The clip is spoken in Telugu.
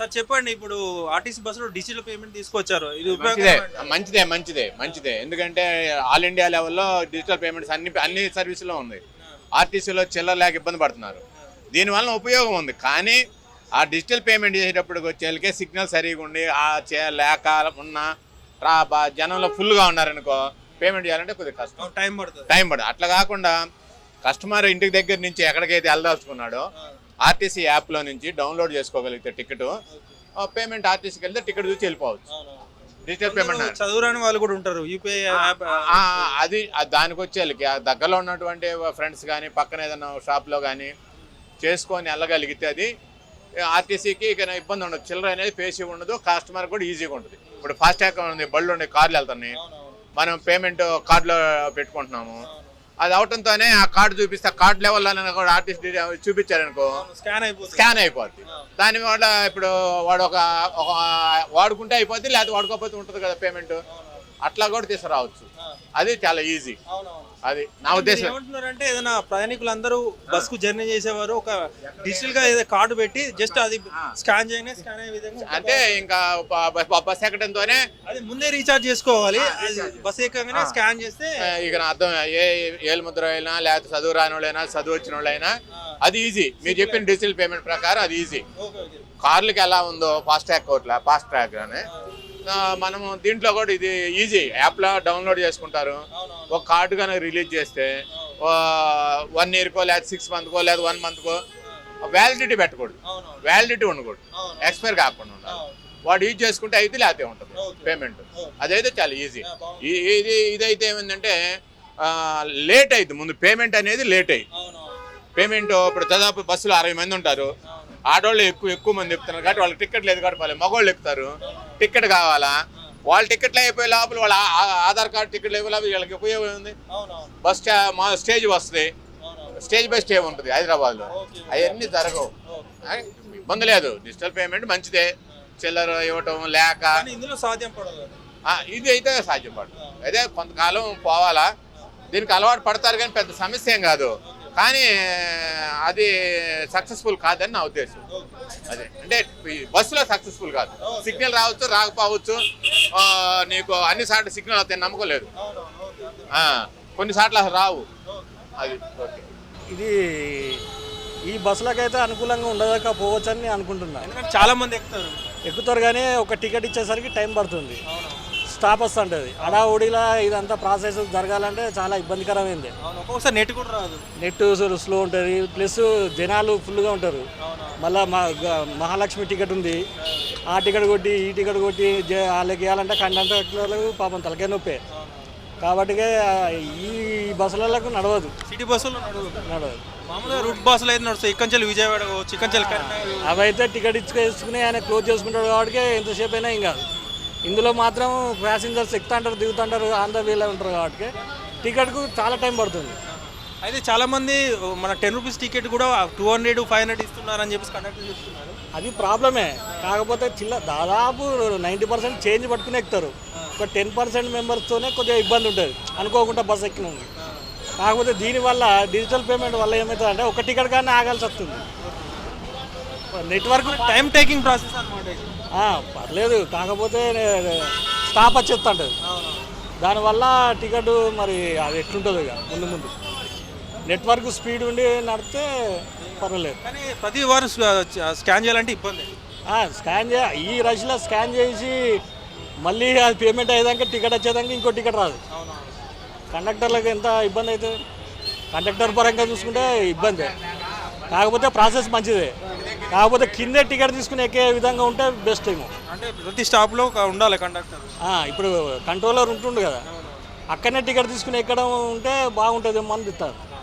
సార్ చెప్పండి, ఇప్పుడు ఆర్టీసీ బస్సులో డిజిటల్ పేమెంట్ తీసుకొచ్చారు, ఇది మంచిదే. ఎందుకంటే ఆల్ ఇండియా లెవెల్లో డిజిటల్ పేమెంట్స్ అన్ని సర్వీసులో ఉంది. ఆర్టీసీలో చిల్లర లేక ఇబ్బంది పడుతున్నారు. దీనివల్ల ఉపయోగం ఉంది, కానీ ఆ డిజిటల్ పేమెంట్ చేసేటప్పటికి వచ్చేళ్ళకే సిగ్నల్ సరిగా ఉండి లేక ఉన్న జనంలో ఫుల్గా ఉన్నారనుకో, పేమెంట్ చేయాలంటే కొద్దిగా కష్టం, టైం పడుతుంది. అట్లా కాకుండా కస్టమర్ ఇంటికి దగ్గర నుంచి ఎక్కడికైతే వెళ్ళదలుచుకున్నాడో ఆర్టీసీ యాప్లో నుంచి డౌన్లోడ్ చేసుకోగలిగితే టికెట్, పేమెంట్ ఆర్టీసీకి వెళ్తే టికెట్ చూసి వెళ్ళిపోవచ్చు. డిజిటల్ పేమెంట్ చదువురాని వాళ్ళు కూడా ఉంటారు, యూపీఐ యాప్ అది దానికి వచ్చేళ్ళకి దగ్గరలో ఉన్నటువంటి ఫ్రెండ్స్ కానీ పక్కన ఏదైనా షాప్లో కానీ చేసుకొని వెళ్ళగలిగితే అది ఆర్టీసీకి ఇక ఇబ్బంది ఉండదు. చిల్లర అనేది పేసి ఉండదు, కస్టమర్ కూడా ఈజీగా ఉంటుంది. ఇప్పుడు ఫాస్టాగ్ ఉంది, బళ్ళు ఉండే కార్లు వెళ్తున్నాయి, మనం పేమెంట్ కార్డులో పెట్టుకుంటున్నాము. అది అవటంతోనే ఆ కార్డు చూపిస్తే కార్డు లెవెల్లో కూడా ఆర్టిస్ట్ చూపించారనుకో స్కాన్ అయిపోద్ది. దానివల్ల ఇప్పుడు వాడు ఒక వాడుకుంటే అయిపోద్ది, లేకపోతే వాడుకోకపోతే ఉంటుంది కదా పేమెంట్, అట్లా కూడా తీసుకురావచ్చు. అది చాలా ఈజీ. అది నా ఉద్దేశం. ఏమంటున్నారంటే ఏదైనా ప్రయాణికులందరూ బస్ కు జర్నీ చేసేవారు ఒక డిజిటల్ గా ఏదో కార్డు పెట్టి జస్ట్ అది స్కాన్ అయ్యే విధంగా, అంటే ఇంకా బస్ ఎక్కడంతోనే అది ముందే రీఛార్జ్ చేసుకోవాలి. బస్ ఎక్కగానే స్కాన్ చేస్తే ఇక అర్థం ఏలు ముద్ర అయినా లేకపోతే చదువు రాని వాళ్ళైనా చదువు వచ్చిన వాళ్ళైనా అది ఈజీ. మీరు చెప్పిన డిజిటల్ పేమెంట్ ప్రకారం అది ఈజీ. కార్లకి ఎలా ఉందో ఫాస్ట్ ట్రాక్ అని మనము దీంట్లో కూడా ఇది ఈజీ. యాప్లో డౌన్లోడ్ చేసుకుంటారు. ఒక కార్డు కనుక రిలీజ్ చేస్తే 1 yearకో లేదా 6 monthకో లేదా 1 monthకో వ్యాలిడిటీ పెట్టకూడదు, వ్యాలిడిటీ ఉండకూడదు, ఎక్స్పైర్ కాకుండా ఉండాలి. వాడు యూజ్ చేసుకుంటే అయితే లేకపోతే ఉంటుంది పేమెంట్. అదైతే చాలా ఈజీ. ఇదైతే ఏమైందంటే లేట్ అయింది. ముందు పేమెంట్ అనేది లేట్ అయ్యి పేమెంట్ ఇప్పుడు దాదాపు బస్సులో 60 మంది ఉంటారు. ఆడవాళ్ళు ఎక్కువ మంది ఎక్కుతున్నారు కాబట్టి వాళ్ళకి టికెట్ లేదు కాబట్టి మగవాళ్ళు ఎక్కుతారు. టికెట్ కావాలా, వాళ్ళ టికెట్లు అయిపోయే లోపల వాళ్ళ ఆధార్ కార్డు టికెట్లు అయిపోయే లోపల వీళ్ళకి ఉపయోగం ఉంది. స్టేజ్ వస్తుంది, స్టేజ్ బై స్టే ఉంటుంది హైదరాబాద్లో. అవన్నీ జరగవు, ఇబ్బంది లేదు. డిజిటల్ పేమెంట్ మంచిదే. చిల్లర ఇవ్వటం లేక ఇందులో సాధ్యం పడదు, ఇది అయితే సాధ్యం పడదు. అదే కొంతకాలం పోవాలా, దీనికి అలవాటు పడతారు కానీ పెద్ద సమస్య ఏం కాదు. కానీ అది సక్సెస్ఫుల్ కాదని నా ఉద్దేశం. అదే అంటే బస్సులో సక్సెస్ఫుల్ కాదు. సిగ్నల్ రావచ్చు, రాకపోవచ్చు, నీకు అన్ని సార్లు సిగ్నల్ అవుతాయి నమ్మకం లేదు, కొన్నిసార్లు అసలు రావు. అది ఓకే. ఇది ఈ బస్సులకైతే అనుకూలంగా ఉండకపోవచ్చు అని అనుకుంటున్నాను. ఎందుకంటే చాలా మంది ఎక్కుతారు కానీ ఒక టికెట్ ఇచ్చేసరికి టైం పడుతుంది, స్టాప్ వస్తుంటుంది. హడావుడిలా ఇదంతా ప్రాసెస్ జరగాలంటే చాలా ఇబ్బందికరమైంది. ఒక్కొక్కసారి నెట్ కూడా రాదు, నెట్ స్లో ఉంటుంది, ప్లస్ జనాలు ఫుల్గా ఉంటారు. మళ్ళీ మహాలక్ష్మి టికెట్ ఉంది, ఆ టికెట్ కొట్టి ఈ టికెట్ కొట్టి వాళ్ళకి ఇవ్వాలంటే కండక్టర్లకు పాపం తలకాయ నొప్పే. కాబట్టి ఈ బస్సులకు నడవదు, సిటీ బస్సులో నడవదు. మామూలుగా రూట్ బస్సులు అయితే నడుస్తాయి, ఇక్కడి విజయవాడ, చిక్కం అవైతే టికెట్ ఇచ్చుకుని ఆయన క్లోజ్ చేసుకుంటాడు కాబట్టి ఎంతసేపు అయినా ఏం కాదు. ఇందులో మాత్రం ప్యాసింజర్స్ ఎక్కుతుంటారు, దిగుతుంటారు, ఆంధ్ర వీళ్ళే ఉంటారు కాబట్టి టికెట్కు చాలా టైం పడుతుంది. అయితే చాలామంది మన 10 rupees టికెట్ కూడా 200, 500 ఇస్తున్నారని చెప్పేసి కండక్టర్ చెప్తున్నారు. అది ప్రాబ్లమే. కాకపోతే దాదాపు 90% చేంజ్ పట్టుకుని ఎక్కుతారు. ఒక 10% మెంబర్స్తోనే కొద్దిగా ఇబ్బంది ఉంటుంది అనుకోకుండా బస్సు ఎక్కిన ఉంది. కాకపోతే దీనివల్ల డిజిటల్ పేమెంట్ వల్ల ఏమవుతుందంటే ఒక టికెట్ కానీ ఆగాల్సి వస్తుంది. నెట్వర్క్ టైం టేకింగ్ ప్రాసెస్ అనమాట. పర్లేదు, కాకపోతే స్టాప్ వచ్చేస్తుంటుంది. దానివల్ల టికెట్ మరి అది ఎట్లుంటుంది ఇక ముందు నెట్వర్క్ స్పీడ్ ఉండి నడితే పర్వాలేదు. కానీ ప్రతి వారు స్కాన్ చేయాలంటే ఇబ్బంది. ఈ రష్లో స్కాన్ చేసి మళ్ళీ అది పేమెంట్ అయ్యేదాకా టికెట్ వచ్చేదాకా ఇంకో టికెట్ రాదు. కండక్టర్లకు ఎంత ఇబ్బంది అవుతుంది. కండక్టర్ పరంగా చూసుకుంటే ఇబ్బంది, కాకపోతే ప్రాసెస్ మంచిదే. కాకపోతే కిందే టికెట్ తీసుకుని ఎక్కే విధంగా ఉంటే బెస్ట్ ఏమో. అంటే ప్రతి స్టాప్లో ఉండాలి కండక్టర్. ఇప్పుడు కంట్రోలర్ ఉంటుండు కదా, అక్కడనే టికెట్ తీసుకుని ఎక్కడం ఉంటే బాగుంటుంది ఏమో అనిపిస్తుంది.